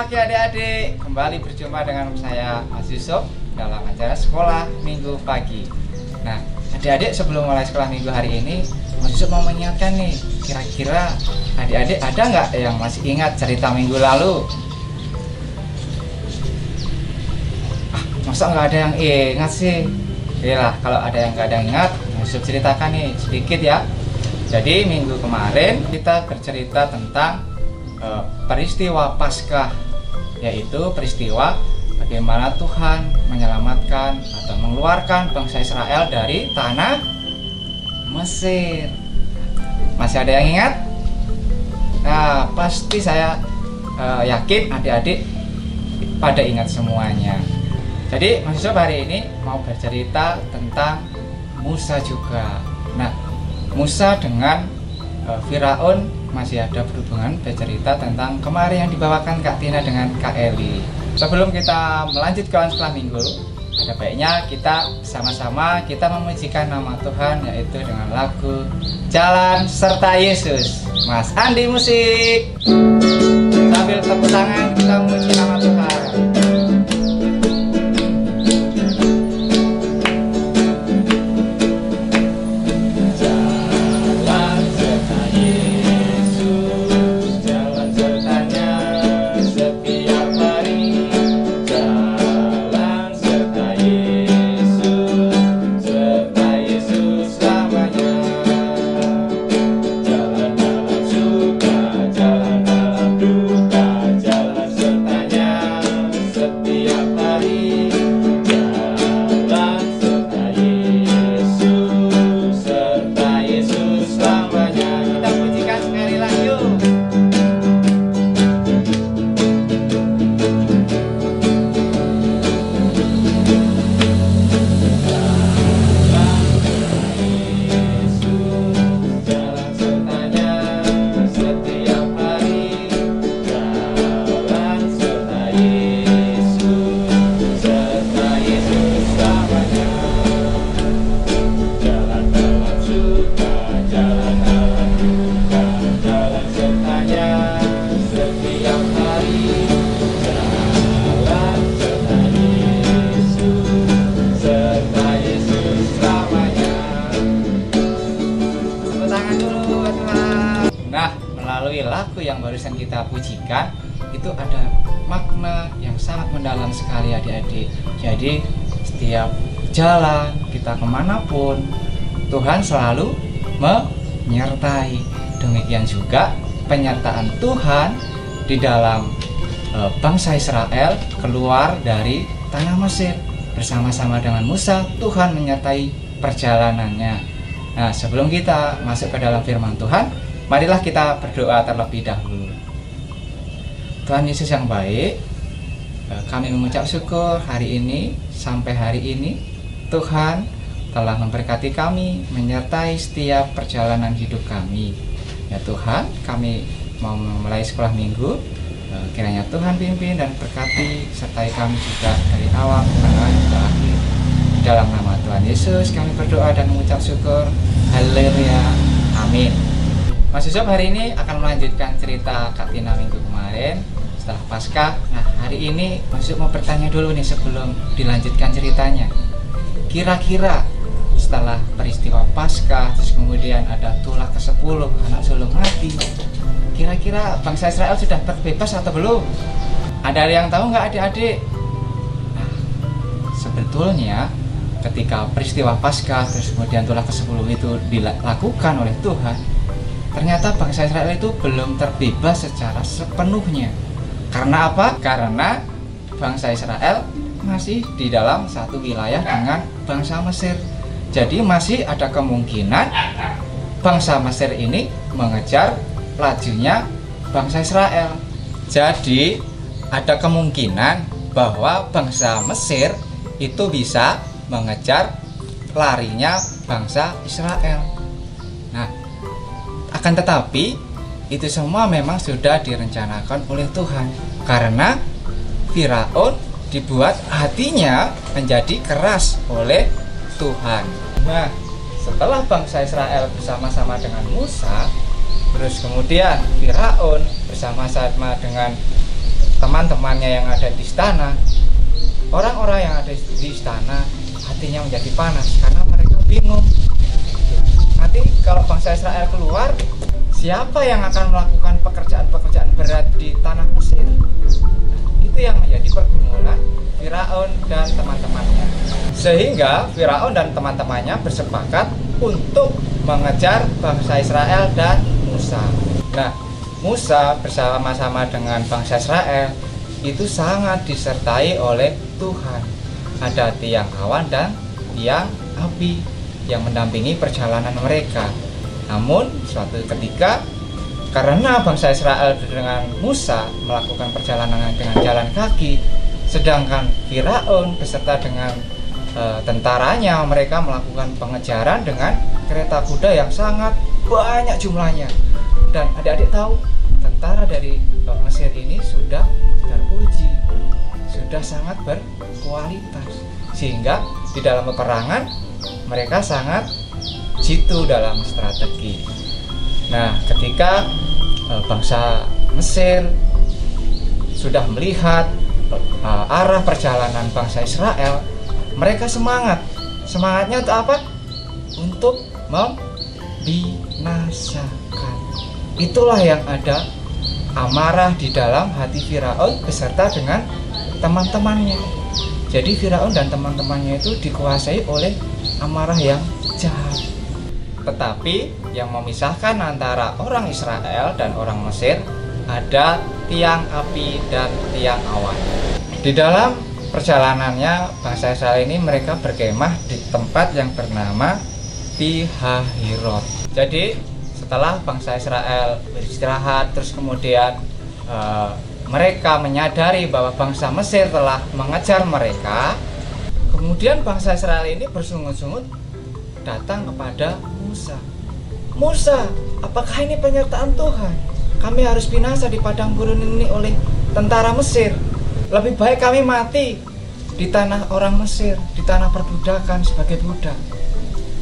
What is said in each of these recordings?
pagi adik-adik, kembali berjumpa dengan saya Mas Yusuf dalam acara sekolah minggu pagi. Nah adik-adik, sebelum mulai sekolah minggu hari ini, Mas Yusuf mau mengingatkan nih, kira-kira adik-adik ada nggak yang masih ingat cerita minggu lalu? Masa nggak ada yang ingat sih? Oke, kalau ada yang nggak ada yang ingat, Mas Yusuf ceritakan nih sedikit ya. Jadi minggu kemarin kita bercerita tentang peristiwa Paskah, yaitu peristiwa bagaimana Tuhan menyelamatkan atau mengeluarkan bangsa Israel dari tanah Mesir. Masih ada yang ingat? Nah, pasti saya yakin adik-adik pada ingat semuanya. Jadi Mas Yusuf hari ini mau bercerita tentang Musa juga. Nah, Musa dengan Firaun masih ada berhubungan, bercerita tentang kemarin yang dibawakan Kak Tina dengan Kak Eli. Sebelum kita melanjutkan sekolah minggu, ada baiknya kita sama-sama kita memujikan nama Tuhan, yaitu dengan lagu Jalan Serta Yesus. Mas Andi musik, sambil tepuk tangan kita memuji nama Tuhan. Melalui lagu yang barusan kita pujikan, itu ada makna yang sangat mendalam sekali adik-adik. Jadi setiap jalan kita kemanapun, Tuhan selalu menyertai. Demikian juga penyertaan Tuhan di dalam bangsa Israel keluar dari tanah Mesir. Bersama-sama dengan Musa, Tuhan menyertai perjalanannya. Nah, sebelum kita masuk ke dalam firman Tuhan, marilah kita berdoa terlebih dahulu. Tuhan Yesus yang baik, kami mengucap syukur hari ini, sampai hari ini Tuhan telah memberkati kami, menyertai setiap perjalanan hidup kami. Ya Tuhan, kami mau memulai sekolah minggu, kiranya Tuhan pimpin dan berkati, sertai kami juga dari awal, tengah, hingga akhir. Dalam nama Tuhan Yesus kami berdoa dan mengucap syukur. Haleluya, amin. Mas Yusuf hari ini akan melanjutkan cerita Kak Tina minggu kemarin setelah Paskah. Nah, hari ini Mas Yusuf mau bertanya dulu nih sebelum dilanjutkan ceritanya. Kira-kira setelah peristiwa Paskah, terus kemudian ada tulah ke-10, anak sulung mati, kira-kira bangsa Israel sudah terbebas atau belum? Ada yang tahu nggak adik-adik? Nah, sebetulnya ketika peristiwa Paskah, terus kemudian tulah ke-10 itu dilakukan oleh Tuhan, ternyata bangsa Israel itu belum terbebas secara sepenuhnya. Karena apa? Karena bangsa Israel masih di dalam satu wilayah dengan bangsa Mesir. Jadi masih ada kemungkinan bangsa Mesir ini mengejar lajunya bangsa Israel. Jadi ada kemungkinan bahwa bangsa Mesir itu bisa mengejar larinya bangsa Israel. Nah, akan tetapi itu semua memang sudah direncanakan oleh Tuhan, karena Firaun dibuat hatinya menjadi keras oleh Tuhan. Nah, setelah bangsa Israel bersama-sama dengan Musa, terus kemudian Firaun bersama-sama dengan teman-temannya yang ada di istana, orang-orang yang ada di istana hatinya menjadi panas karena mereka bingung. Nanti kalau bangsa Israel keluar, siapa yang akan melakukan pekerjaan-pekerjaan berat di tanah Mesir? Itu yang menjadi pergumulan Firaun dan teman-temannya. Sehingga Firaun dan teman-temannya bersepakat untuk mengejar bangsa Israel dan Musa. Nah, Musa bersama-sama dengan bangsa Israel itu sangat disertai oleh Tuhan. Ada tiang awan dan tiang api yang mendampingi perjalanan mereka. Namun suatu ketika, karena bangsa Israel dengan Musa melakukan perjalanan dengan jalan kaki, sedangkan Firaun beserta dengan tentaranya mereka melakukan pengejaran dengan kereta kuda yang sangat banyak jumlahnya. Dan adik-adik tahu, tentara dari Mesir ini sudah teruji, sudah sangat berkualitas, sehingga di dalam peperangan mereka sangat jitu dalam strategi. Nah, ketika bangsa Mesir sudah melihat arah perjalanan bangsa Israel, mereka semangatnya untuk apa? Untuk membinasakan. Itulah yang ada amarah di dalam hati Firaun beserta dengan teman-temannya. Jadi Firaun dan teman-temannya itu dikuasai oleh amarah yang jahat. Tetapi yang memisahkan antara orang Israel dan orang Mesir ada tiang api dan tiang awan. Di dalam perjalanannya bangsa Israel ini mereka berkemah di tempat yang bernama Pihahirot. Jadi setelah bangsa Israel beristirahat, terus kemudian mereka menyadari bahwa bangsa Mesir telah mengejar mereka. Kemudian bangsa Israel ini bersungut-sungut datang kepada Musa. Musa, apakah ini penyertaan Tuhan? Kami harus binasa di padang gurun ini oleh tentara Mesir. Lebih baik kami mati di tanah orang Mesir, di tanah perbudakan sebagai budak.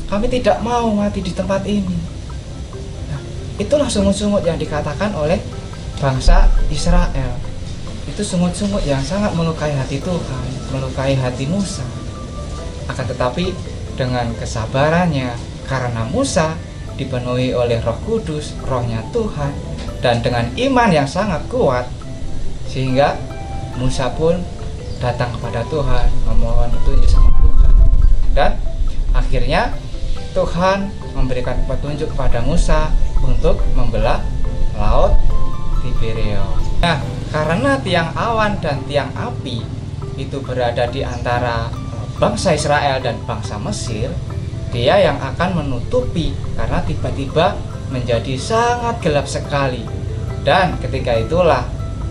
Kami tidak mau mati di tempat ini. Nah, itulah sungut-sungut yang dikatakan oleh bangsa Israel. Itu sungut-sungut yang sangat melukai hati Tuhan, melukai hati Musa. Akan tetapi dengan kesabarannya, karena Musa dipenuhi oleh Roh Kudus, rohnya Tuhan, dan dengan iman yang sangat kuat, sehingga Musa pun datang kepada Tuhan, memohon petunjuk sama Tuhan. Dan akhirnya Tuhan memberikan petunjuk kepada Musa untuk membelah laut Tiberia. Nah, karena tiang awan dan tiang api itu berada di antara bangsa Israel dan bangsa Mesir, dia yang akan menutupi karena tiba-tiba menjadi sangat gelap sekali. Dan ketika itulah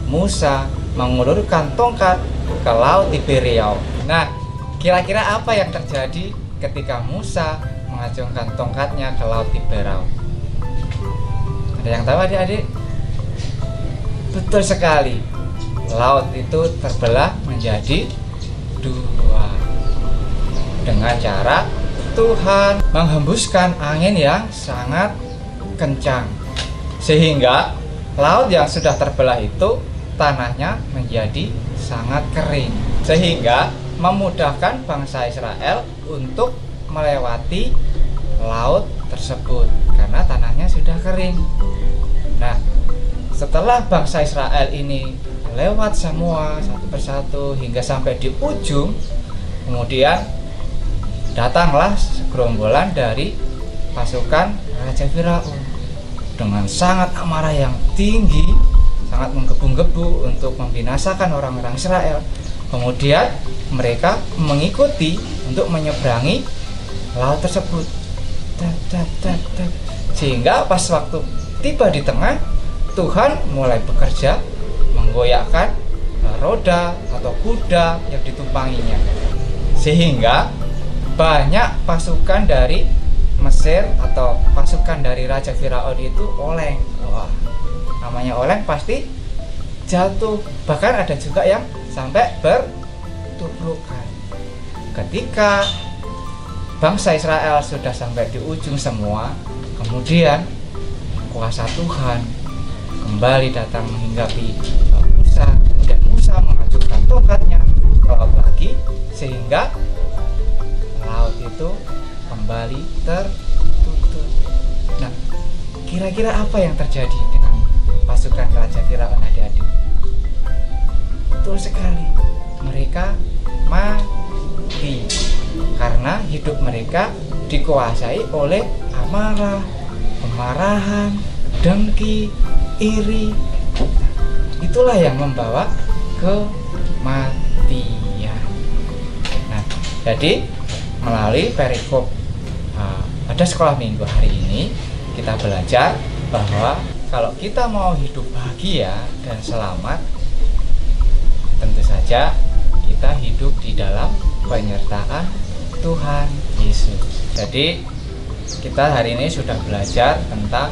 Musa mengulurkan tongkat ke laut Tiberia. Nah, kira-kira apa yang terjadi ketika Musa mengacungkan tongkatnya ke laut Tiberia? Ada yang tahu adik-adik? Betul sekali. Laut itu terbelah menjadi dua dengan cara Tuhan menghembuskan angin yang sangat kencang, sehingga laut yang sudah terbelah itu tanahnya menjadi sangat kering, sehingga memudahkan bangsa Israel untuk melewati laut tersebut karena tanahnya sudah kering. Nah, setelah bangsa Israel ini lewat semua satu persatu hingga sampai di ujung, kemudian datanglah segerombolan dari pasukan Raja Firaun dengan sangat amarah yang tinggi, sangat menggebu-gebu untuk membinasakan orang-orang Israel. Kemudian mereka mengikuti untuk menyeberangi laut tersebut. Sehingga pas waktu tiba di tengah, Tuhan mulai bekerja menggoyahkan roda atau kuda yang ditumpanginya, sehingga banyak pasukan dari Mesir atau pasukan dari Raja Firaun itu oleng. Wah, namanya oleng pasti jatuh, bahkan ada juga yang sampai bertubrukan. Ketika bangsa Israel sudah sampai di ujung semua, kemudian kuasa Tuhan kembali datang menghinggapi Musa, kemudian kembali tertutup. Nah, kira-kira apa yang terjadi dengan pasukan Raja Firaun adik-adik? Betul sekali, mereka mati karena hidup mereka dikuasai oleh amarah, kemarahan, dengki, iri. Itulah yang membawa kematian. Nah, jadi melalui perikop pada sekolah minggu hari ini kita belajar bahwa kalau kita mau hidup bahagia dan selamat, tentu saja kita hidup di dalam penyertaan Tuhan Yesus. Jadi kita hari ini sudah belajar tentang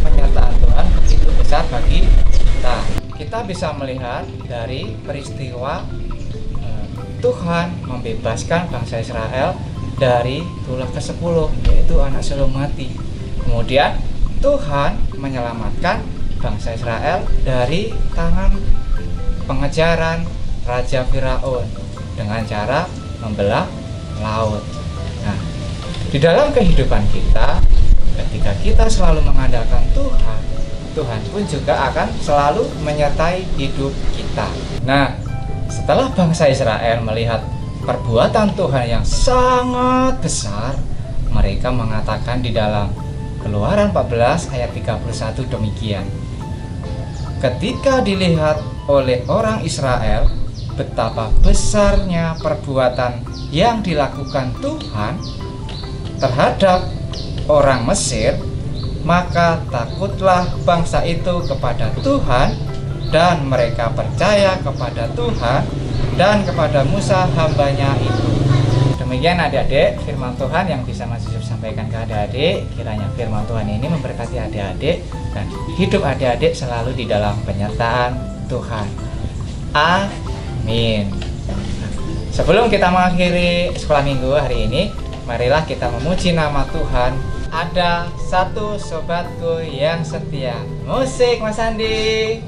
penyertaan Tuhan begitu besar bagi kita. Kita bisa melihat dari peristiwa Tuhan membebaskan bangsa Israel dari tulah ke-10, yaitu anak sulung mati. Kemudian Tuhan menyelamatkan bangsa Israel dari tangan pengejaran Raja Firaun dengan cara membelah laut. Nah, di dalam kehidupan kita, ketika kita selalu mengandalkan Tuhan, Tuhan pun juga akan selalu menyertai hidup kita. Nah, setelah bangsa Israel melihat perbuatan Tuhan yang sangat besar, mereka mengatakan di dalam Keluaran 14 ayat 31 demikian. Ketika dilihat oleh orang Israel betapa besarnya perbuatan yang dilakukan Tuhan terhadap orang Mesir, maka takutlah bangsa itu kepada Tuhan dan mereka percaya kepada Tuhan dan kepada Musa hambanya itu. Demikian adik-adik firman Tuhan yang bisa Mas Yusuf sampaikan ke adik-adik. Kiranya firman Tuhan ini memberkati adik-adik dan hidup adik-adik selalu di dalam penyertaan Tuhan. Amin. Sebelum kita mengakhiri sekolah minggu hari ini, marilah kita memuji nama Tuhan. Ada satu sobatku yang setia. Musik Mas Andi.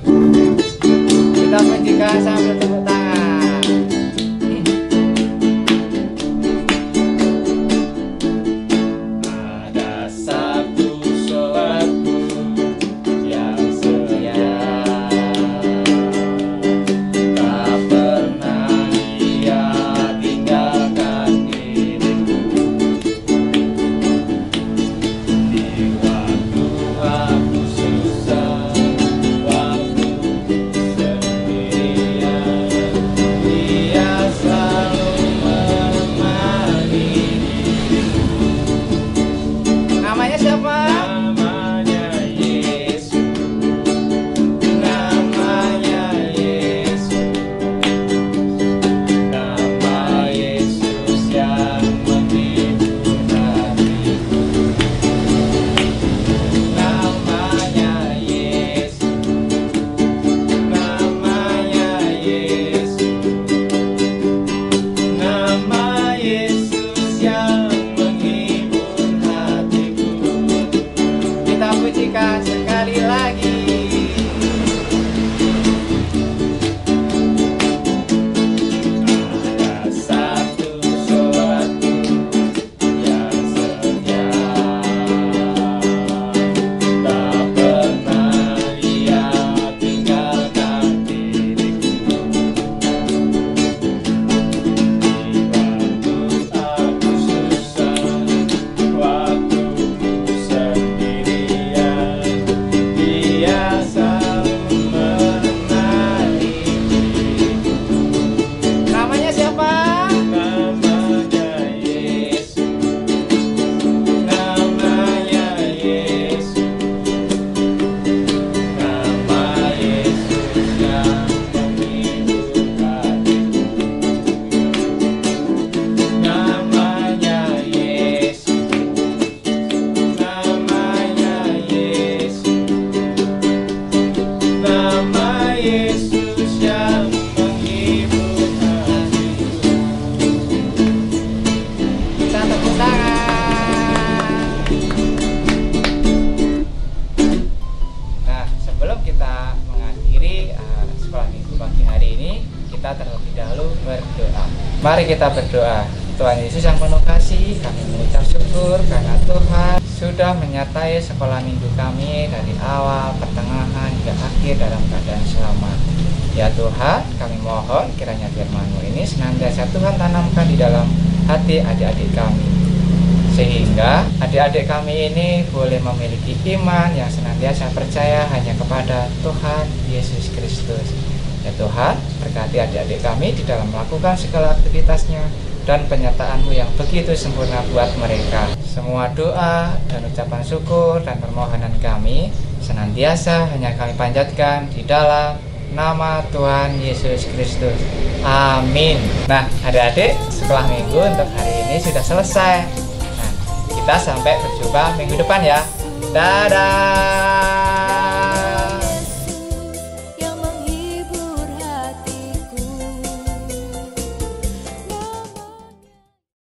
Kita pujikan sambil tepuk tangan. Ada satu sobatku yang setia, tak pernah dia tinggalkan diriku. Aku susah, waktu sendirian, dia selalu menemani diriku. Namanya siapa? Namanya Yesus. Namanya Yesus. Nama Yesus yang menghibur hatiku. Namanya Yesus, namanya Yesus, nama Yesus yang menghibur hatiku. Kita pujikan sekali lagi. Ada satu sobatku yang setia, tak pernah dia tinggalkan diriku. Di waktu aku susah, waktu sendirian, dia selalu menemani diriku. Namanya siapa? Namanya Yesus. Namanya Yesus. Nama Yesus yang menghibur hatiku. Namanya Yesus. Namanya Yesus. Nama Yesus yang menghibur hatiku. Kita tepuk tangan. Nah, sebelum kita mengakhiri sekolah minggu pagi hari ini, kita terlebih dahulu berdoa. Mari kita berdoa. Tuhan Yesus yang penuh kasih, kami mengucap syukur bersyukur karena Tuhan sudah menyertai sekolah minggu kami dari awal, pertengahan, hingga akhir dalam keadaan selamat. Ya Tuhan, kami mohon kiranya firman-Mu ini senantiasa Tuhan tanamkan di dalam hati adik-adik kami, sehingga adik-adik kami ini boleh memiliki iman yang senantiasa percaya hanya kepada Tuhan Yesus Kristus. Ya Tuhan, berkati adik-adik kami di dalam melakukan segala aktivitasnya dan penyertaan-Mu yang begitu sempurna buat mereka. Semua doa dan ucapan syukur dan permohonan kami senantiasa hanya kami panjatkan di dalam nama Tuhan Yesus Kristus. Amin. Nah, adik-adik, sekolah minggu untuk hari ini sudah selesai. Nah, kita sampai berjumpa minggu depan ya. Dadah.